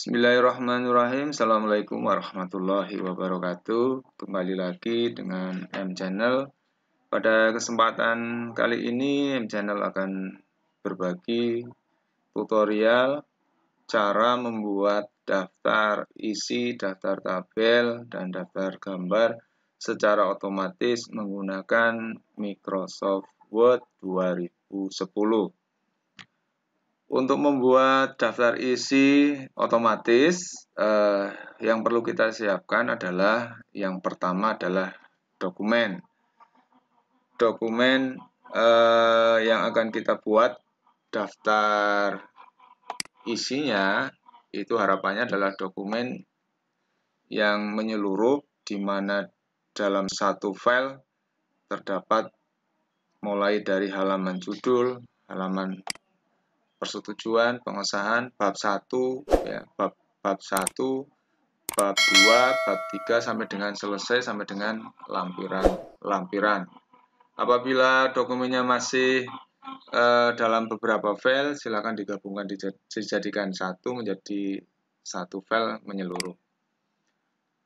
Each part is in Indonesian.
Bismillahirrahmanirrahim. Assalamualaikum warahmatullahi wabarakatuh. Kembali lagi dengan M Channel. Pada kesempatan kali ini M Channel akan berbagi tutorial cara membuat daftar isi, daftar tabel, dan daftar gambar secara otomatis menggunakan Microsoft Word 2010. Untuk membuat daftar isi otomatis, yang perlu kita siapkan adalah yang pertama adalah dokumen. Dokumen yang akan kita buat daftar isinya itu harapannya adalah dokumen yang menyeluruh, di mana dalam satu file terdapat mulai dari halaman judul, halaman persetujuan, pengesahan, bab 1, ya, bab 1, bab 2, bab 3 sampai dengan selesai sampai dengan lampiran. Apabila dokumennya masih dalam beberapa file, silakan digabungkan, dijadikan satu menjadi satu file menyeluruh.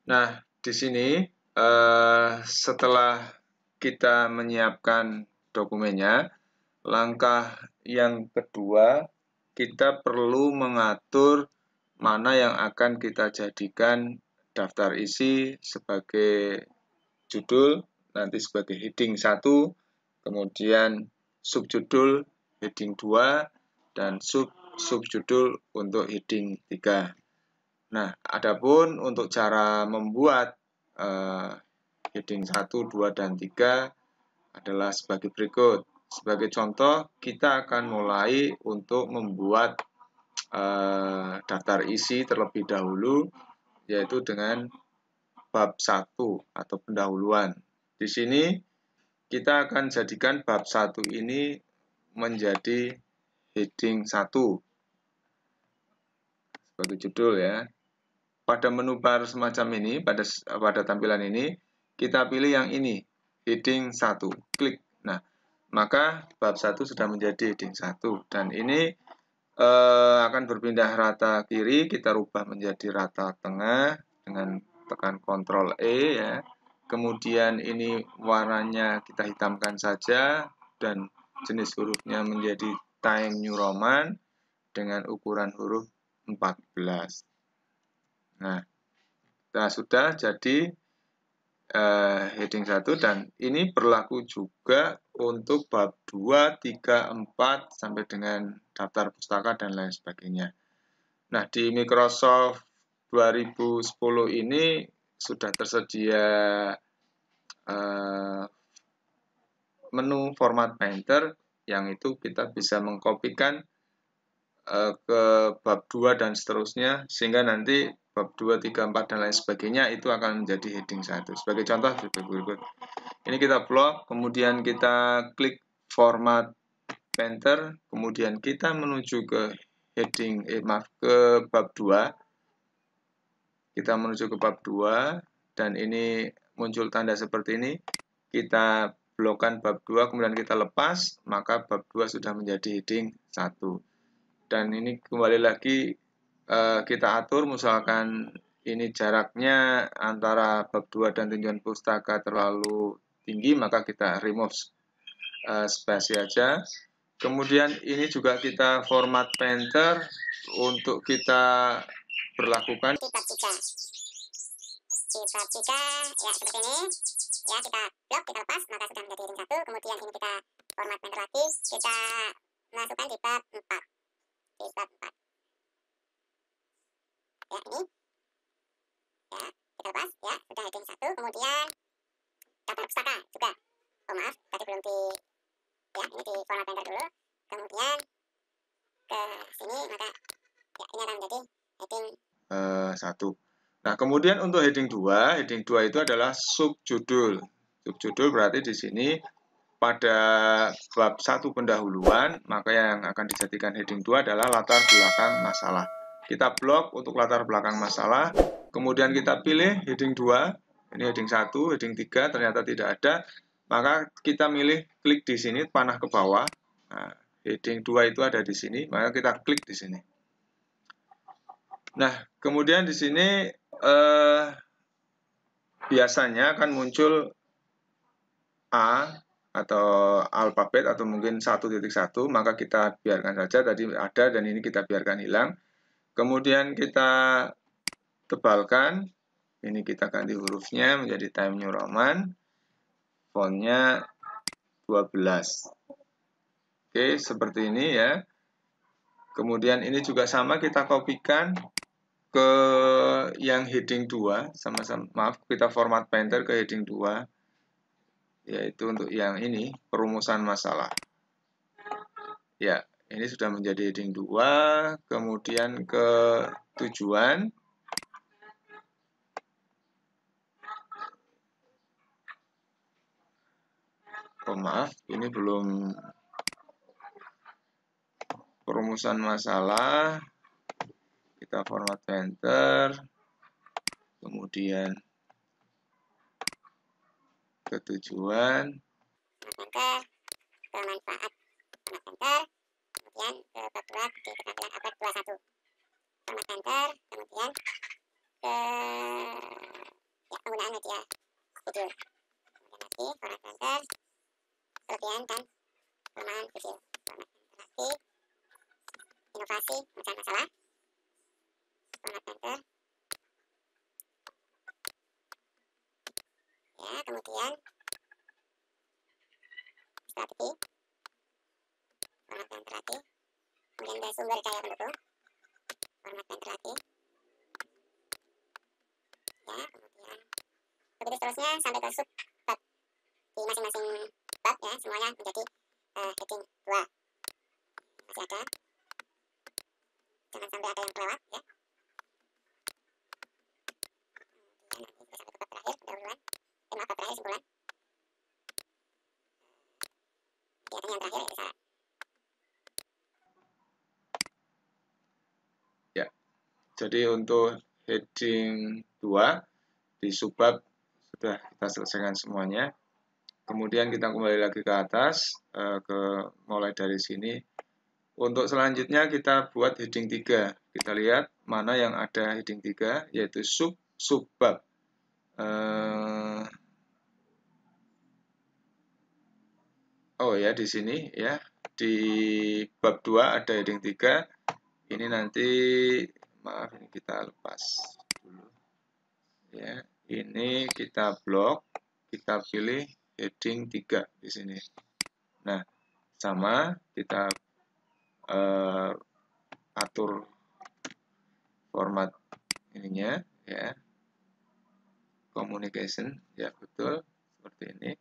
Nah, di sini setelah kita menyiapkan dokumennya, langkah yang kedua, kita perlu mengatur mana yang akan kita jadikan daftar isi sebagai judul, nanti sebagai heading 1, kemudian subjudul heading 2, dan subjudul untuk heading 3. Nah, adapun untuk cara membuat heading 1, 2, dan 3 adalah sebagai berikut. Sebagai contoh, kita akan mulai untuk membuat daftar isi terlebih dahulu, yaitu dengan bab 1 atau pendahuluan. Di sini kita akan jadikan bab 1 ini menjadi heading 1 sebagai judul, ya. Pada menu bar semacam ini, pada tampilan ini, kita pilih yang ini, heading 1, klik. Nah, maka bab 1 sudah menjadi heading 1, dan ini akan berpindah rata kiri, kita rubah menjadi rata tengah dengan tekan Ctrl E, ya. Kemudian ini warnanya kita hitamkan saja, dan jenis hurufnya menjadi Times New Roman dengan ukuran huruf 14. Nah, sudah jadi heading 1, dan ini berlaku juga untuk bab 2, 3, 4 sampai dengan daftar pustaka dan lain sebagainya. Nah, di Microsoft 2010 ini sudah tersedia menu format painter, yang itu kita bisa mengkopikan ke bab 2 dan seterusnya, sehingga nanti bab 2, 3, 4 dan lain sebagainya itu akan menjadi heading 1. Sebagai contoh seperti berikut. Ini kita blok, kemudian kita klik format painter, kemudian kita menuju ke ke bab 2. Kita menuju ke bab 2, dan ini muncul tanda seperti ini. Kita blokkan bab 2, kemudian kita lepas, maka bab 2 sudah menjadi heading 1. Dan ini kembali lagi kita atur, misalkan ini jaraknya antara bab 2 dan tinjauan pustaka terlalu tinggi, maka kita remove spasi aja. Kemudian ini juga kita format painter untuk kita berlakukan di bab 3 ya seperti ini, ya, kita blok, kita lepas, maka sudah menjadi heading 1. Kemudian ini kita format painter lagi, kita masukkan di bab 4, di bab 4 ya, ini ya, kita lepas, ya, sudah heading 1. Kemudian daftar pustaka juga, oh maaf, tadi belum di, ya, ini di format painter dulu, kemudian ke sini, maka ya, ini akan menjadi heading 1. Nah, kemudian untuk heading 2 itu adalah subjudul. Subjudul berarti di sini pada bab 1 pendahuluan, maka yang akan dijadikan heading 2 adalah latar belakang masalah. Kita blok untuk latar belakang masalah, kemudian kita pilih heading 2, ini heading 1, heading 3 ternyata tidak ada, maka kita milih, klik di sini, panah ke bawah. Nah, heading 2 itu ada di sini, maka kita klik di sini. Nah, kemudian di sini biasanya akan muncul A atau alfabet atau mungkin 1.1, maka kita biarkan saja, tadi ada dan ini kita biarkan hilang. Kemudian kita tebalkan, ini kita ganti hurufnya menjadi Times New Roman, fontnya 12. Oke, seperti ini ya. Kemudian ini juga sama, kita kopikan ke yang heading 2, sama-sama, maaf, kita format painter ke heading 2, yaitu untuk yang ini, perumusan masalah. Ya, ini sudah menjadi heading 2, kemudian ke tujuan. Oh maaf, ini belum perumusan masalah. Kita format painter, kemudian ke tujuan. Painter, ke manfaat format painter, kemudian ke bab 2 di keterampilan abad 21. Format painter, kemudian ke penggunaan media video. Kemudian lagi format painter, kelebihan dan kelemahan video. Format painter lagi, inovasi pemecahan masalah. Format painter. Ya, kemudian strategi. Format painter lagi. Kemudian ada sumber daya pendukung. Format painter lagi. Ya, kemudian begitu seterusnya sampai ke sub bab. Di masing-masing bab ya, semuanya menjadi heading 2. Masih ada. Jangan sampai ada yang kelewat ya. Kemudian nanti kita sampai ke bab terakhir, pendahuluan. Maaf, bab terakhir simpulan. Biasanya yang terakhir bisa. Ya, jadi untuk heading 2 di subbab sudah kita selesaikan semuanya. Kemudian kita kembali lagi ke atas, mulai dari sini. Untuk selanjutnya kita buat heading 3. Kita lihat mana yang ada heading 3, yaitu subbab. Oh ya, di sini ya. Di bab 2 ada heading 3. Ini nanti, maaf, ini kita lepas dulu. Ya, ini kita blok, kita pilih heading 3 di sini. Nah, sama kita atur format ininya ya, communication ya, betul seperti ini.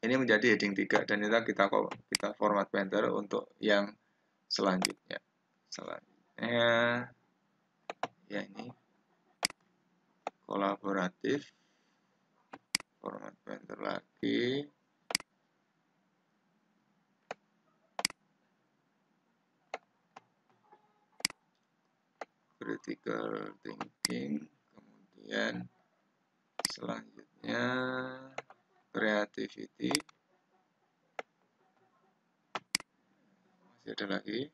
Ini menjadi heading 3 dan kita format painter untuk yang selanjutnya. Ya, ini kolaboratif, format painter lagi. Critical thinking, kemudian selanjutnya creativity, masih ada lagi,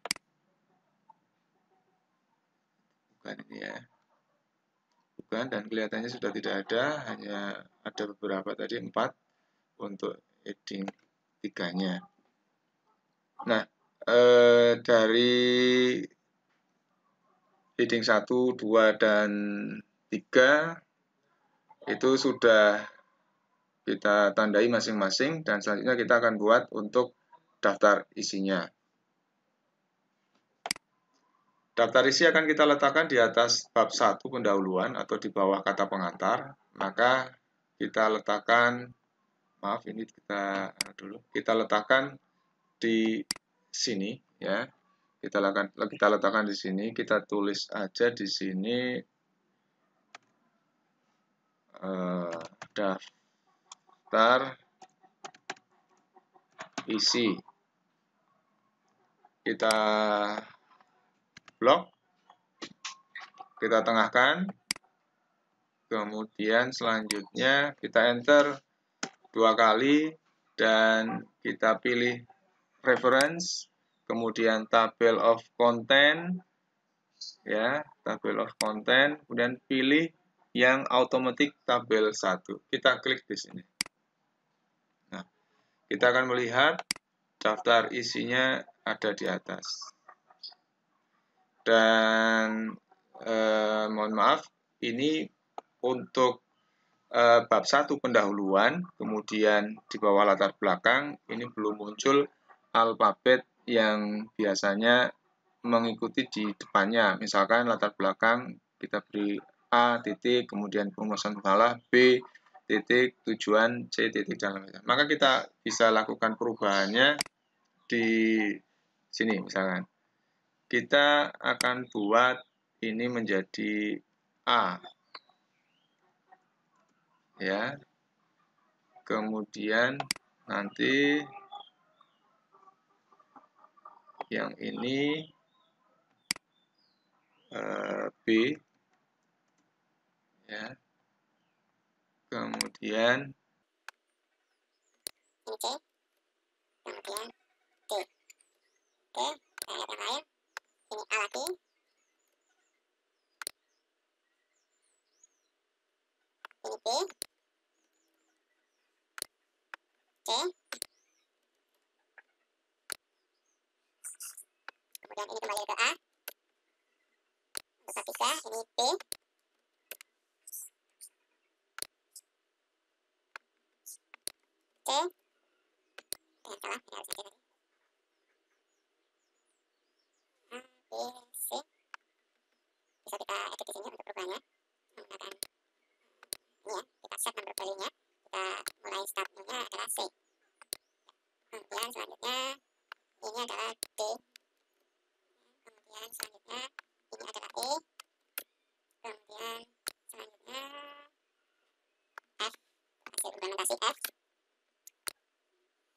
bukan ini ya, bukan, dan kelihatannya sudah tidak ada, hanya ada beberapa tadi, 4 untuk heading 3-nya. Nah, dari heading 1, 2, dan 3 itu sudah kita tandai masing-masing, dan selanjutnya kita akan buat untuk daftar isinya. Daftar isi akan kita letakkan di atas bab 1 pendahuluan atau di bawah kata pengantar. Maka kita letakkan, maaf ini kita letakkan di sini ya. Kita letakkan di sini, kita tulis aja di sini daftar isi. Kita blok, kita tengahkan, kemudian selanjutnya kita enter 2 kali dan kita pilih reference, kemudian table of content, ya, table of content, kemudian pilih yang automatic tabel 1. Kita klik di sini. Nah, kita akan melihat daftar isinya ada di atas. Dan mohon maaf, ini untuk bab 1 pendahuluan, kemudian di bawah latar belakang, ini belum muncul alfabet yang biasanya mengikuti di depannya. Misalkan latar belakang kita beri A titik, kemudian perumusan masalah B titik, tujuan C titik, dan lain-lain. Maka kita bisa lakukan perubahannya di sini misalkan. Kita akan buat ini menjadi A. Ya. Kemudian nanti yang ini B, ya. Kemudian ini C, kemudian D. Oke, kita lihat yang lain. Ini A lagi. Ini B. C. Kemudian ini kembali ke A. Untuk bab 3, ini B. C. Salah, ini harus C tadi. A, B, C. Bisa kita edit di sini untuk perubahannya. Menggunakan ini ya, kita set number value-nya. Kita mulai start new-nya adalah C. Kemudian selanjutnya ini adalah D. Kemudian selanjutnya ini adalah E. Kemudian selanjutnya F. Hasil implementasi F.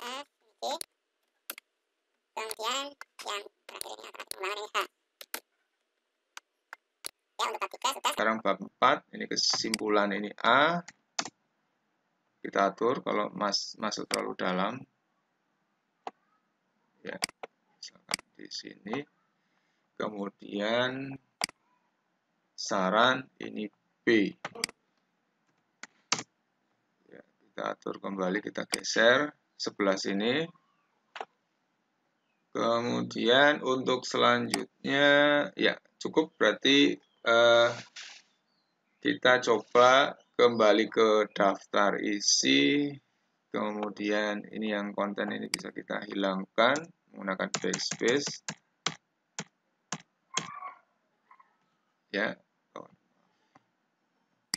F, ini G. Kemudian yang terakhir ini alternatif pengulangan ini H. Ya, untuk bab 3 sudah. Sekarang bab 4, ini kesimpulan ini A. Kita atur kalau masuk terlalu dalam. Ya, misalkan di sini. Kemudian saran ini B. Ya, kita atur kembali, kita geser sebelah sini. Kemudian untuk selanjutnya, ya cukup berarti kita coba kembali ke daftar isi. Kemudian ini yang konten ini bisa kita hilangkan menggunakan backspace. Ya,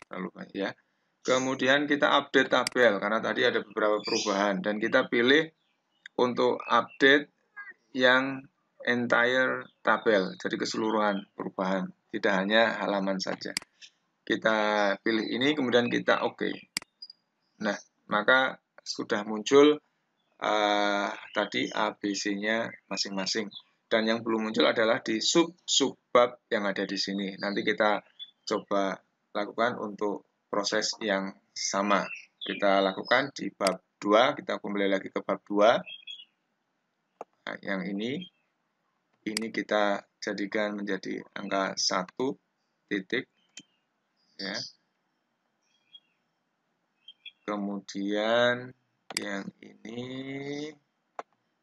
terlalu banyak ya. Kemudian kita update tabel karena tadi ada beberapa perubahan dan kita pilih untuk update yang entire tabel, jadi keseluruhan perubahan, tidak hanya halaman saja. Kita pilih ini, kemudian kita oke. Nah, maka sudah muncul tadi ABC-nya masing-masing. Dan yang belum muncul adalah di sub-bab yang ada di sini. Nanti kita coba lakukan untuk proses yang sama. Kita lakukan di bab 2, kita kembali lagi ke bab 2. Nah, yang ini kita jadikan menjadi angka 1 titik. Ya. Kemudian yang ini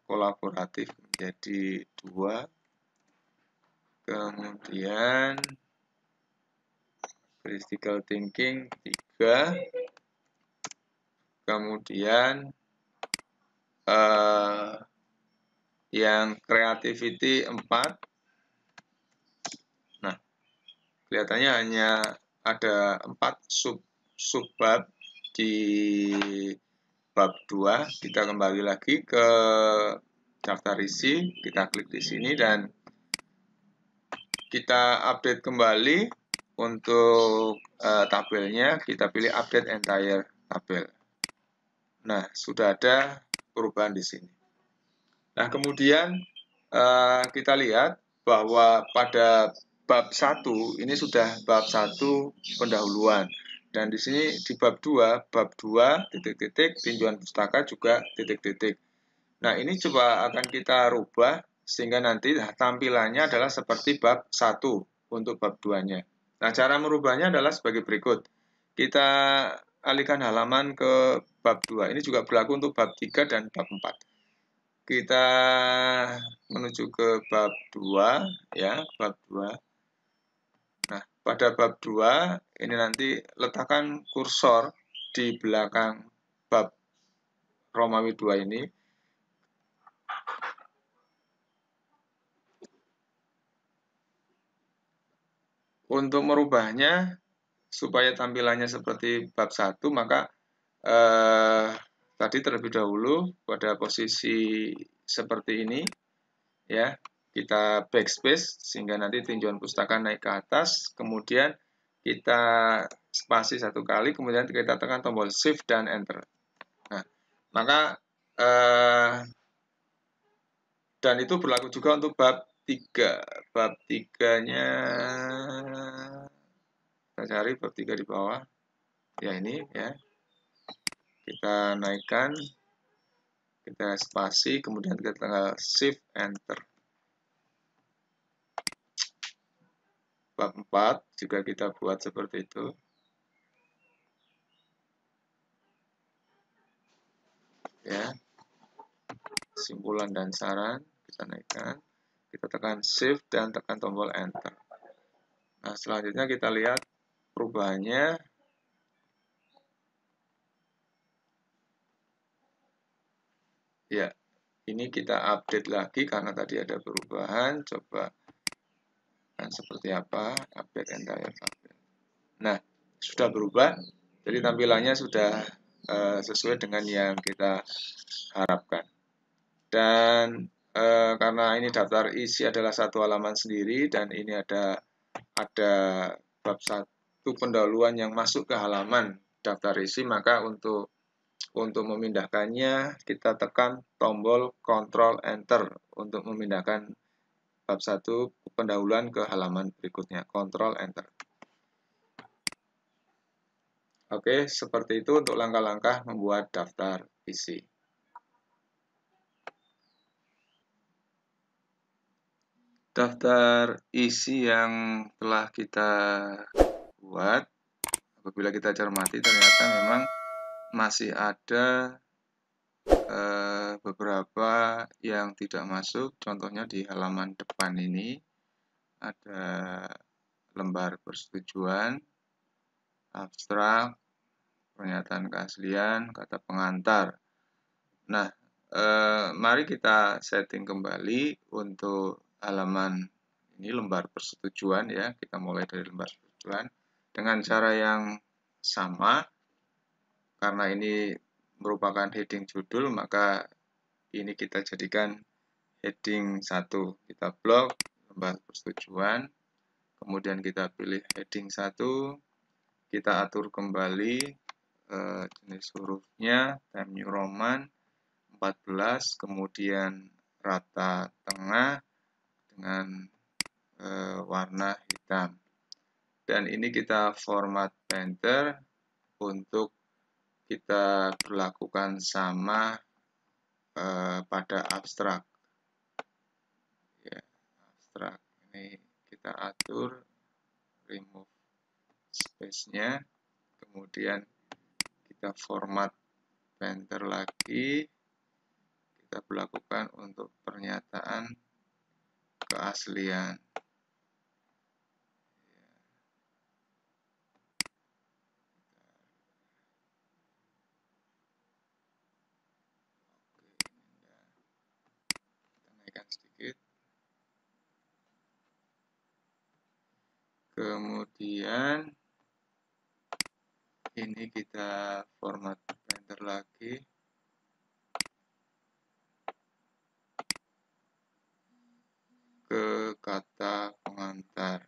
kolaboratif menjadi 2. Kemudian critical thinking 3. Kemudian yang creativity 4. Nah, kelihatannya hanya ada 4 subbab di bab 2. Kita kembali lagi ke daftar isi, kita klik di sini dan kita update kembali untuk tabelnya. Kita pilih update entire tabel. Nah, sudah ada perubahan di sini. Nah, kemudian kita lihat bahwa pada bab 1 ini sudah bab 1 pendahuluan. Dan di sini di bab 2 titik-titik, tinjauan pustaka juga titik-titik. Nah, ini coba akan kita rubah sehingga nanti tampilannya adalah seperti bab 1. untuk bab 2-nya. Nah, cara merubahnya adalah sebagai berikut. Kita alihkan halaman ke bab 2. Ini juga berlaku untuk bab 3 dan bab 4. Kita menuju ke bab 2 ya, bab 2. Nah, pada bab 2 ini nanti letakkan kursor di belakang bab Romawi 2 ini. Untuk merubahnya supaya tampilannya seperti bab 1, maka tadi terlebih dahulu pada posisi seperti ini ya, kita backspace sehingga nanti tinjauan pustaka naik ke atas, kemudian kita spasi 1 kali, kemudian kita tekan tombol shift dan enter. Nah, maka dan itu berlaku juga untuk bab 3. Bab 3-nya kita cari bab 3 di bawah. Ya, ini ya. Kita naikkan, kita spasi, kemudian kita tekan shift enter. Bab 4 juga kita buat seperti itu. Ya. Simpulan dan saran kita naikkan, kita tekan shift dan tekan tombol enter. Nah, selanjutnya kita lihat perubahannya. Ya, ini kita update lagi karena tadi ada perubahan. Coba kan seperti apa update entire tabel. Nah, sudah berubah, jadi tampilannya sudah sesuai dengan yang kita harapkan. Dan karena ini daftar isi adalah satu halaman sendiri dan ini ada bab 1 pendahuluan yang masuk ke halaman daftar isi, maka untuk memindahkannya kita tekan tombol Ctrl Enter untuk memindahkan bab 1 pendahuluan ke halaman berikutnya, Ctrl Enter. Oke, seperti itu untuk langkah-langkah membuat daftar isi. Daftar isi yang telah kita buat, apabila kita cermati ternyata memang masih ada beberapa yang tidak masuk. Contohnya di halaman depan ini ada lembar persetujuan, abstrak, pernyataan keaslian, kata pengantar. Nah, mari kita setting kembali untuk halaman ini, lembar persetujuan ya. Kita mulai dari lembar persetujuan dengan cara yang sama. Karena ini merupakan heading judul, maka ini kita jadikan heading 1. Kita blok lembar persetujuan, kemudian kita pilih heading 1, kita atur kembali jenis hurufnya, Times New Roman 14, kemudian rata tengah dengan warna hitam. Dan ini kita format painter untuk kita berlakukan sama pada abstrak. Ya, abstrak ini kita atur remove space-nya, kemudian kita format painter lagi, kita berlakukan untuk pernyataan keaslian. Sedikit. Kemudian ini kita format painter lagi. Ke kata pengantar.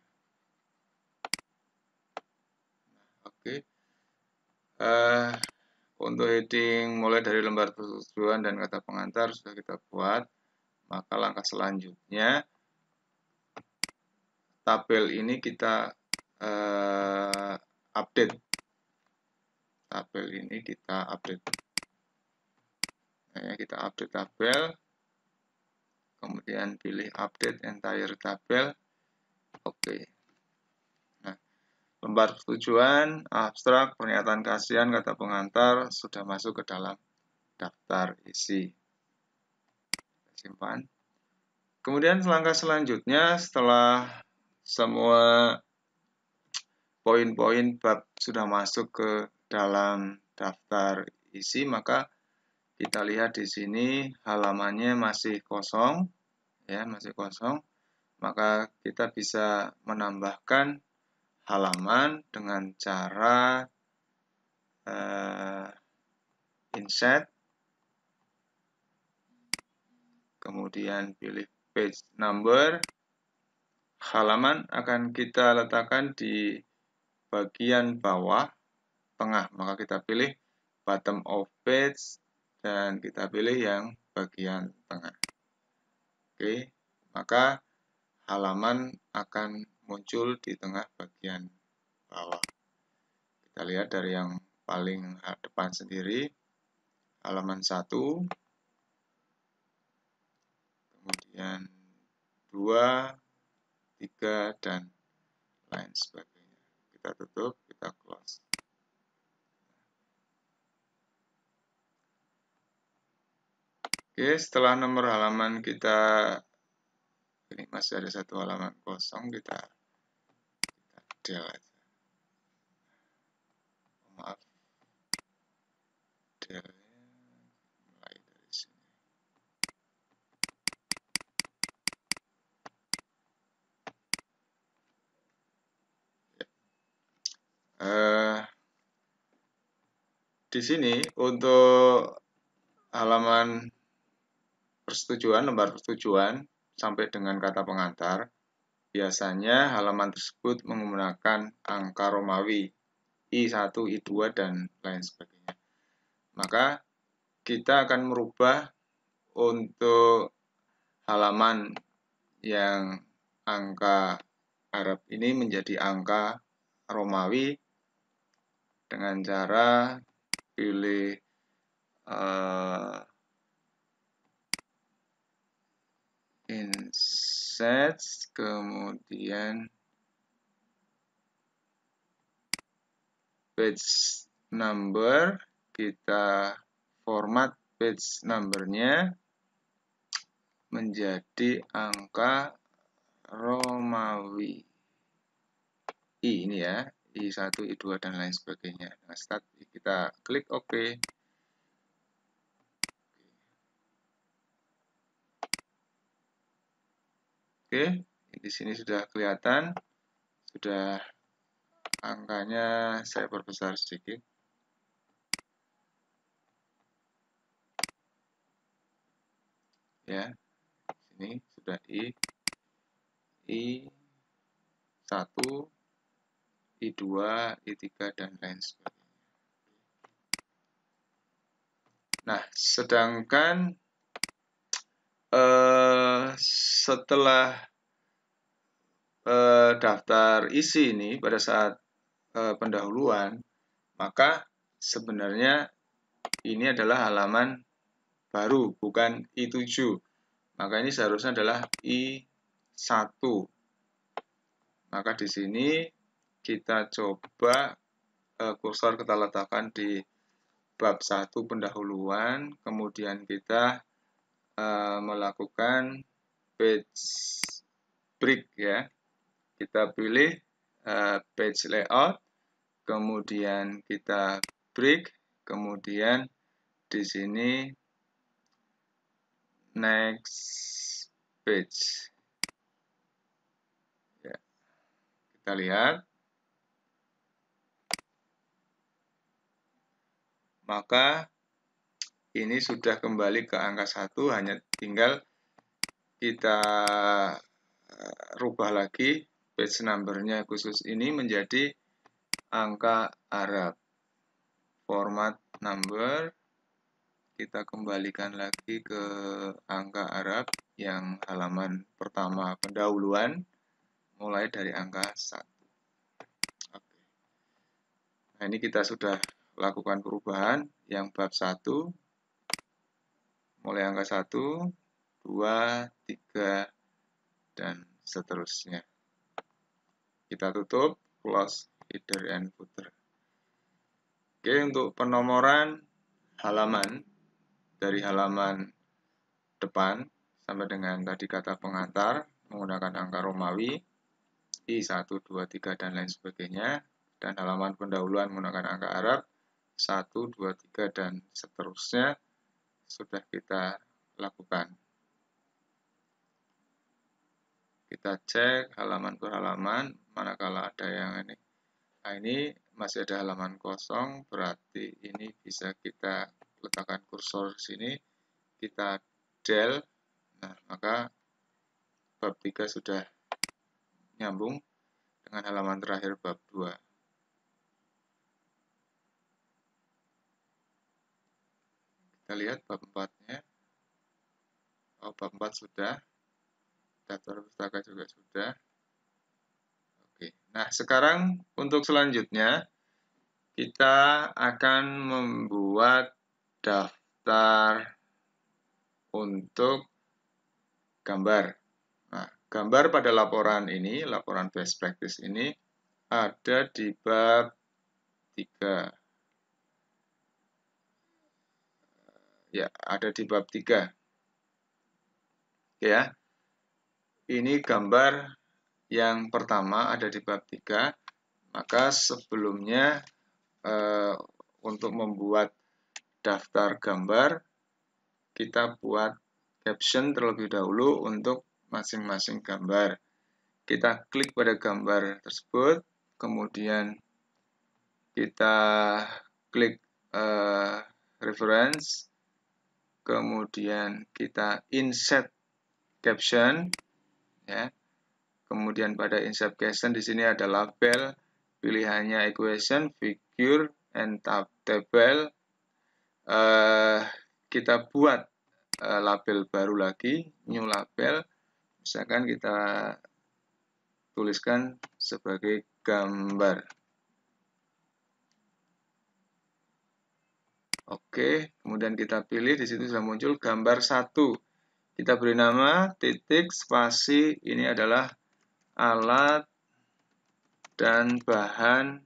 Nah, oke. Untuk heading mulai dari lembar persetujuan dan kata pengantar sudah kita buat. Maka langkah selanjutnya tabel ini kita update. Tabel ini kita update. Nah, kita update tabel. Kemudian pilih update entire tabel. Oke. lembar persetujuan, abstrak, pernyataan kasihan, kata pengantar sudah masuk ke dalam daftar isi. Simpan. Kemudian langkah selanjutnya setelah semua poin-poin bab sudah masuk ke dalam daftar isi, maka kita lihat di sini halamannya masih kosong, ya, masih kosong. Maka kita bisa menambahkan halaman dengan cara insert, kemudian pilih page number. Halaman akan kita letakkan di bagian bawah tengah, maka kita pilih bottom of page dan kita pilih yang bagian tengah. Oke, maka halaman akan muncul di tengah bagian bawah. Kita lihat dari yang paling depan sendiri, halaman 1, kemudian 2, 3, dan lain sebagainya. Kita tutup, kita close. Oke, setelah nomor halaman kita, ini masih ada satu halaman kosong, kita del aja. Maaf, delnya mulai dari sini. Di sini untuk halaman persetujuan, lembar persetujuan sampai dengan kata pengantar, biasanya halaman tersebut menggunakan angka Romawi I1, I2, dan lain sebagainya. Maka kita akan merubah untuk halaman yang angka Arab ini menjadi angka Romawi dengan cara pilih insert, kemudian page number, kita format page numbernya menjadi angka Romawi I ini ya, I1, I2, dan lain sebagainya. Nah, start, kita klik OK. Oke, di sini sudah kelihatan, sudah angkanya saya perbesar sedikit. Ya, sini sudah I1, I2, I3, dan lain sebagainya. Nah, sedangkan setelah daftar isi ini pada saat pendahuluan, maka sebenarnya ini adalah halaman baru, bukan I7. Maka ini seharusnya adalah I1. Maka di sini kita coba kursor kita letakkan di bab 1 pendahuluan, kemudian kita melakukan page break ya. Kita pilih page layout, kemudian kita break, kemudian di sini next page. Ya. Kita lihat. Maka ini sudah kembali ke angka 1, hanya tinggal kita rubah lagi page number-nya khusus ini menjadi angka Arab. Format number, kita kembalikan lagi ke angka Arab yang halaman pertama pendahuluan, mulai dari angka 1. Oke. Nah, ini kita sudah lakukan perubahan yang bab 1, mulai angka 1, 2, 3, dan seterusnya. Kita tutup, close. header and footer. Oke, untuk penomoran halaman dari halaman depan sampai dengan tadi kata pengantar menggunakan angka Romawi I1, 2, 3 dan lain sebagainya, dan halaman pendahuluan menggunakan angka Arab 1, 2, 3 dan seterusnya sudah kita lakukan. Kita cek halaman per halaman, manakala ada yang ini. Nah, ini masih ada halaman kosong, berarti ini bisa kita letakkan kursor di sini, kita del. Nah, maka bab 3 sudah nyambung dengan halaman terakhir bab 2. Kita lihat bab 4-nya. Oh, bab 4 sudah. Daftar pustaka juga sudah. Oke. Nah, sekarang untuk selanjutnya kita akan membuat daftar untuk gambar. Nah, gambar pada laporan ini, laporan best practice ini ada di bab 3. Ya, ada di bab 3. Ya. Ini gambar yang pertama ada di bab 3. Maka sebelumnya untuk membuat daftar gambar, kita buat caption terlebih dahulu untuk masing-masing gambar. Kita klik pada gambar tersebut, kemudian kita klik reference, kemudian kita insert caption, ya. Kemudian pada insert caption di sini ada label, pilihannya equation, figure, and table. Kita buat label baru lagi, new label. Misalkan kita tuliskan sebagai gambar. Oke, kemudian kita pilih, di situ sudah muncul gambar 1. Kita beri nama titik spasi, ini adalah alat dan bahan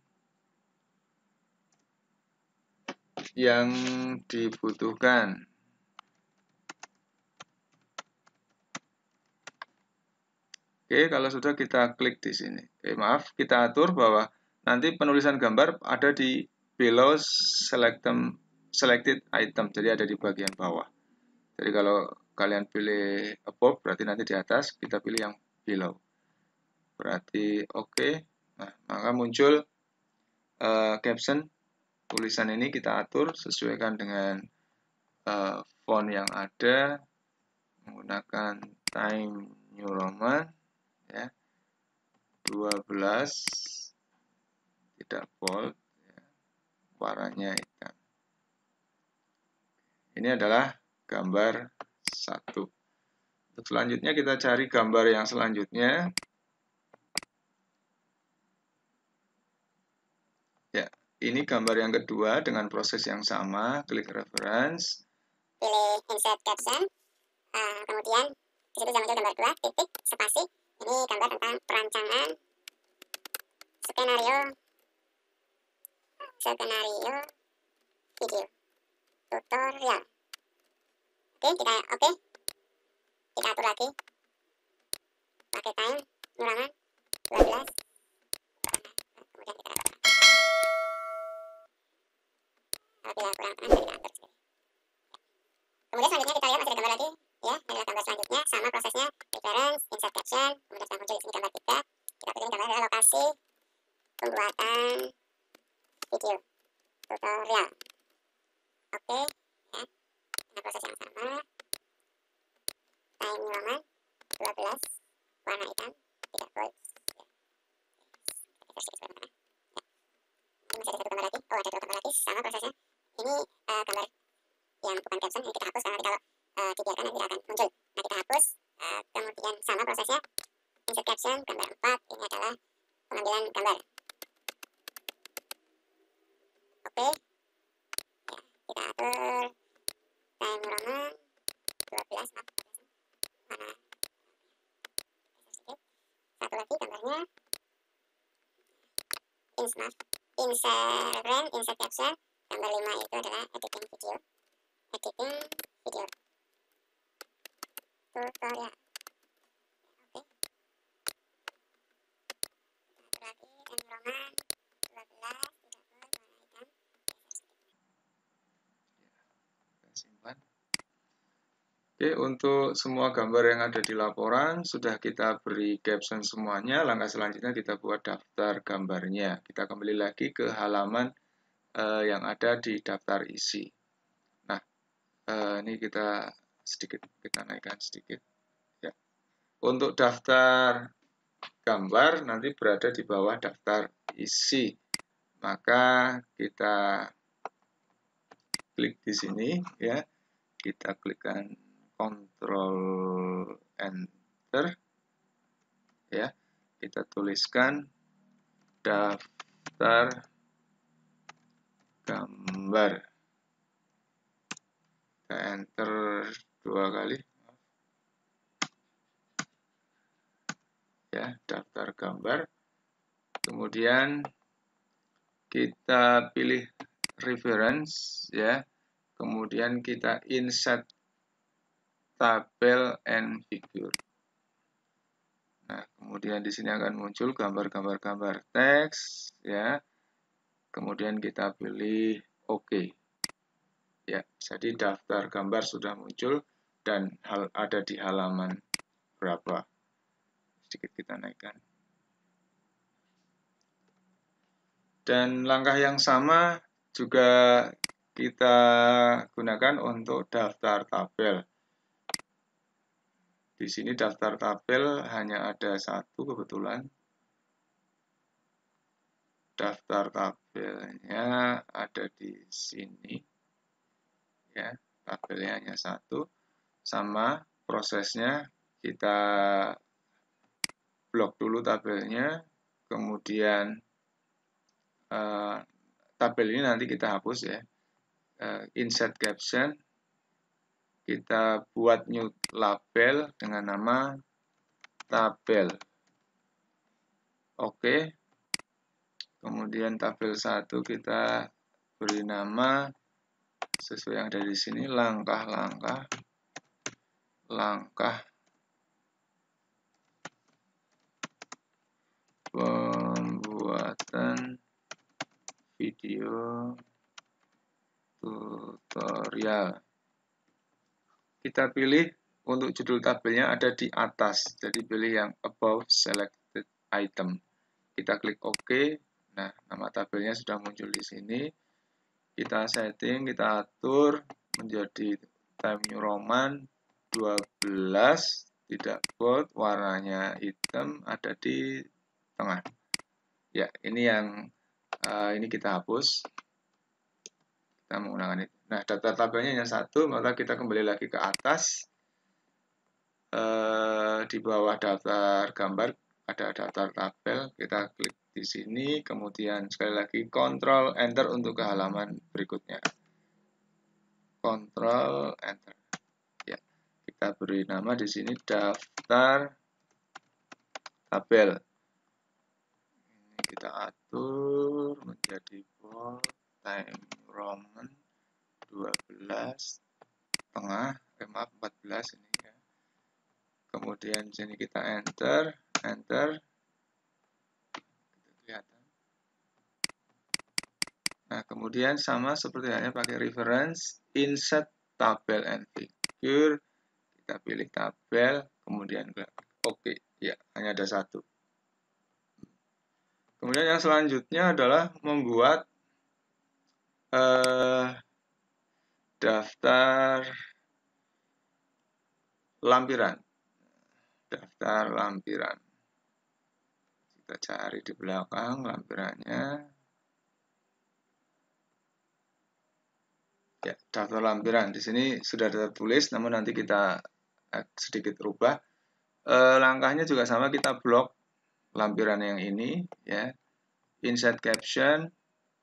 yang dibutuhkan. Oke, kalau sudah kita klik di sini. Maaf, kita atur bahwa nanti penulisan gambar ada di below selected item, jadi ada di bagian bawah. Jadi kalau kalian pilih above, berarti nanti di atas, kita pilih yang below. Berarti oke. Nah, maka muncul caption. Tulisan ini kita atur sesuaikan dengan font yang ada, menggunakan Times New Roman, ya, 12, tidak bold, ya, warnanya hitam. Ini adalah gambar 1. Untuk selanjutnya kita cari gambar yang selanjutnya. Ya, ini gambar yang kedua dengan proses yang sama. Klik reference. Pilih insert caption. Kemudian di situ sudah muncul gambar 2, titik, spasi. Ini gambar tentang perancangan skenario video tutorial. Oke. Kita atur lagi. Pakai time New Roman 12. Kemudian kita atur. Apabila kurang kita atur sendiri. Kemudian selanjutnya kita lihat masih ada gambar lagi, ya. Ini adalah gambar selanjutnya, sama prosesnya, reference, insert caption, kemudian sudah muncul di sini gambar 3. Kita pilih gambar adalah lokasi pembuatan video tutorial. Oke, ya. Dengan proses yang sama. Time New Roman 12, warna hitam, tidak bold. Ya. Versi sebelumnya. Ya. Ini masih ada satu gambar lagi. Oh, ada 2 gambar lagi, sama prosesnya. Ini gambar yang bukan caption, ini kita hapus karena kalau dibiarkan nanti tidak akan muncul. Nah, kita hapus. Kemudian sama prosesnya, insert caption, gambar 4, ini adalah pengambilan gambar. Oke. Ya, kita atur Time Roman 12, maaf. Mana? Satu lagi gambarnya. insert brand, insert caption. Gambar 5 itu adalah editing video tutorial. Oke. Kita atur lagi Roman 12 tidak boleh warna hitam. Simpan. Oke, untuk semua gambar yang ada di laporan sudah kita beri caption semuanya. Langkah selanjutnya kita buat daftar gambarnya. Kita kembali lagi ke halaman yang ada di daftar isi. Nah, ini kita naikkan sedikit. Ya. Untuk daftar gambar nanti berada di bawah daftar isi. Maka kita klik di sini ya. Kita klikkan Ctrl Enter ya. Kita tuliskan daftar gambar. Kita enter 2 kali. Ya, daftar gambar. Kemudian kita pilih reference ya. Kemudian kita insert tabel and figure. Nah, kemudian di sini akan muncul gambar teks ya. Kemudian kita pilih OK. Ya, jadi daftar gambar sudah muncul dan ada di halaman berapa. Sedikit kita naikkan. Dan langkah yang sama juga kita gunakan untuk daftar tabel. Di sini daftar tabel hanya ada satu kebetulan. Daftar tabelnya ada di sini. Ya, tabelnya hanya satu. Sama prosesnya kita blok dulu tabelnya, kemudian tabel ini nanti kita hapus ya. Insert caption, kita buat new label dengan nama tabel. Oke. Kemudian tabel 1 kita beri nama sesuai yang ada di sini, langkah pembuatan video tutorial. Kita pilih untuk judul tabelnya ada di atas, jadi pilih yang above selected item. Kita klik OK. Nah, nama tabelnya sudah muncul di sini. Kita setting, kita atur menjadi Times New Roman 12, tidak bold, warnanya hitam, ada di tengah. Ya, ini yang ini kita hapus. Kita menggunakan itu. Nah, daftar tabelnya hanya satu, maka kita kembali lagi ke atas. Di bawah daftar gambar ada daftar tabel, kita klik di sini, kemudian sekali lagi Ctrl Enter untuk ke halaman berikutnya. Ctrl Enter. Ya, kita beri nama di sini daftar tabel. Ini kita atur menjadi bold, Times Roman 12 tengah, maaf 14 ini ya. Kemudian sini kita enter. Kelihatan. Nah, kemudian sama seperti halnya pakai reference, insert tabel and figure. Kita pilih tabel, kemudian oke, ya, hanya ada satu. Kemudian yang selanjutnya adalah membuat daftar lampiran. Daftar lampiran. Kita cari di belakang lampirannya. Ya, daftar lampiran di sini sudah tertulis, namun nanti kita sedikit rubah. Langkahnya juga sama, kita blok lampiran yang ini, ya. Insert caption,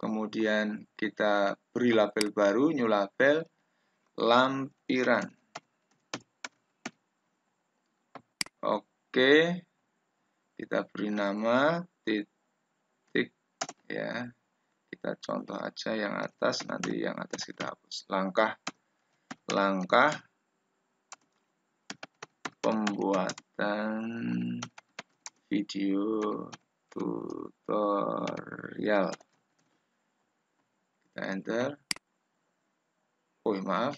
kemudian kita beri label baru, new label, lampiran. Oke, kita beri nama titik ya. Kita contoh aja yang atas, nanti yang atas kita hapus. Langkah pembuatan video tutorial. Kita enter. Oh maaf,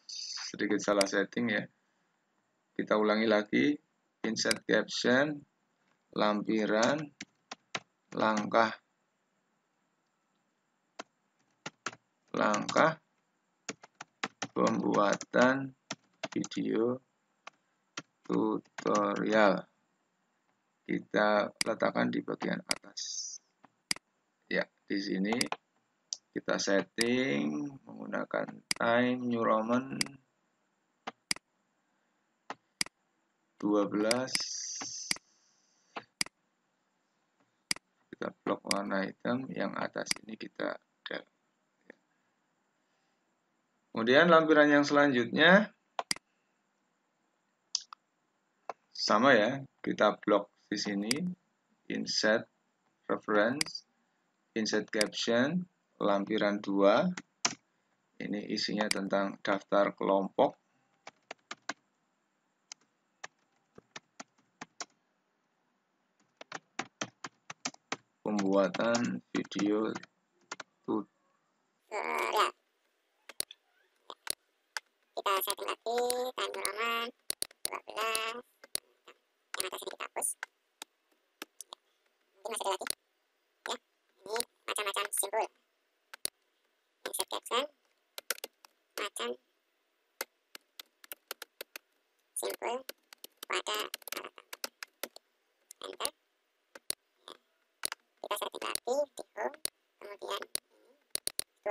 sedikit salah setting ya. Kita ulangi lagi. Insert caption, lampiran, langkah pembuatan video tutorial. Kita letakkan di bagian atas. Ya, di sini kita setting menggunakan Time New Roman 12. Kita blok warna hitam, yang atas ini kita del. Kemudian lampiran yang selanjutnya sama ya, kita blok di sini, insert reference, insert caption, lampiran 2. Ini isinya tentang daftar kelompok. Pembuatan video tutorial. Kita setting lagi Time New Roman 12. Yang atas ini kita hapus. Ini masih ada lagi. Ya, ini macam-macam simbol. Insert caption, macam simbol pada alat tambah. Enter. Kita setting lagi di home, kemudian ini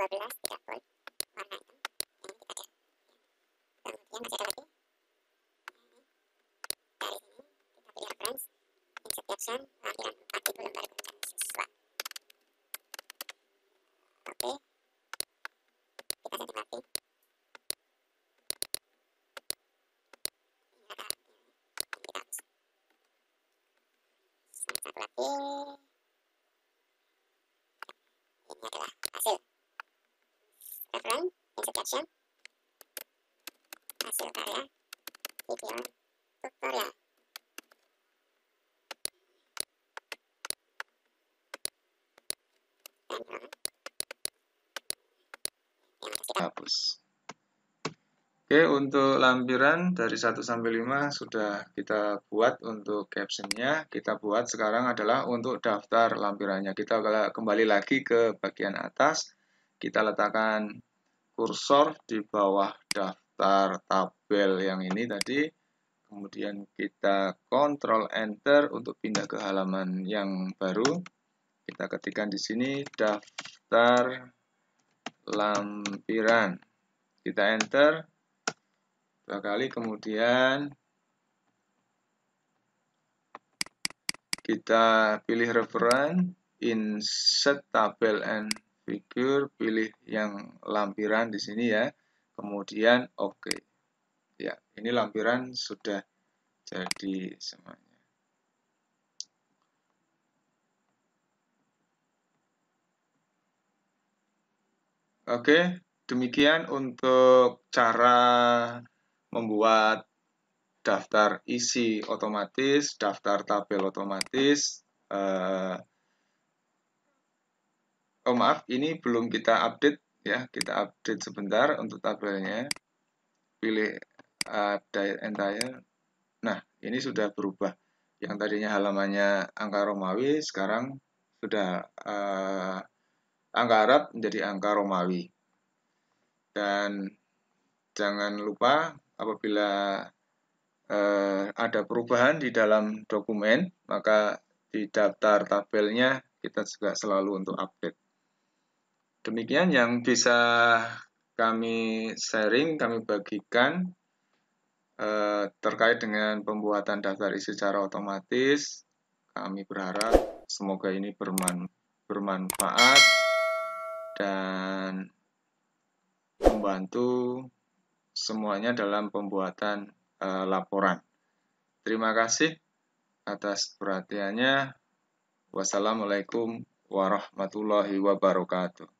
12 tidak volt warna hitam, ini kita del. Kemudian masih ada lagi ini. Dari sini kita pilih reference, insert caption, lampiran 4 itu lembar guna siswa. Oke, kita setting lagi. Ini ada ini kita hapus. Satu lagi. Ini adalah hasil. Reference, insert caption, hasil karya video tutorial. hapus. Oke, untuk lampiran dari 1 sampai 5 sudah kita buat untuk captionnya. Kita buat sekarang adalah untuk daftar lampirannya. Kita kembali lagi ke bagian atas. Kita letakkan kursor di bawah daftar tabel yang ini tadi. Kemudian kita Ctrl Enter untuk pindah ke halaman yang baru. Kita ketikkan di sini daftar lampiran. Kita enter 2 kali, kemudian kita pilih reference, insert tabel and figure, pilih yang lampiran di sini ya. Kemudian oke. Ya, ini lampiran sudah jadi semuanya. Oke, demikian untuk cara membuat daftar isi otomatis, daftar tabel otomatis. Maaf, ini belum kita update ya. Kita update sebentar untuk tabelnya. Pilih entire. Nah, ini sudah berubah. Yang tadinya halamannya angka Romawi, sekarang sudah angka Arab menjadi angka Romawi. Dan jangan lupa apabila ada perubahan di dalam dokumen, maka di daftar tabelnya kita juga selalu untuk update. Demikian yang bisa kami sharing, kami bagikan terkait dengan pembuatan daftar isi secara otomatis. Kami berharap semoga ini bermanfaat dan membantu semuanya dalam pembuatan laporan. Terima kasih atas perhatiannya. Wassalamualaikum warahmatullahi wabarakatuh.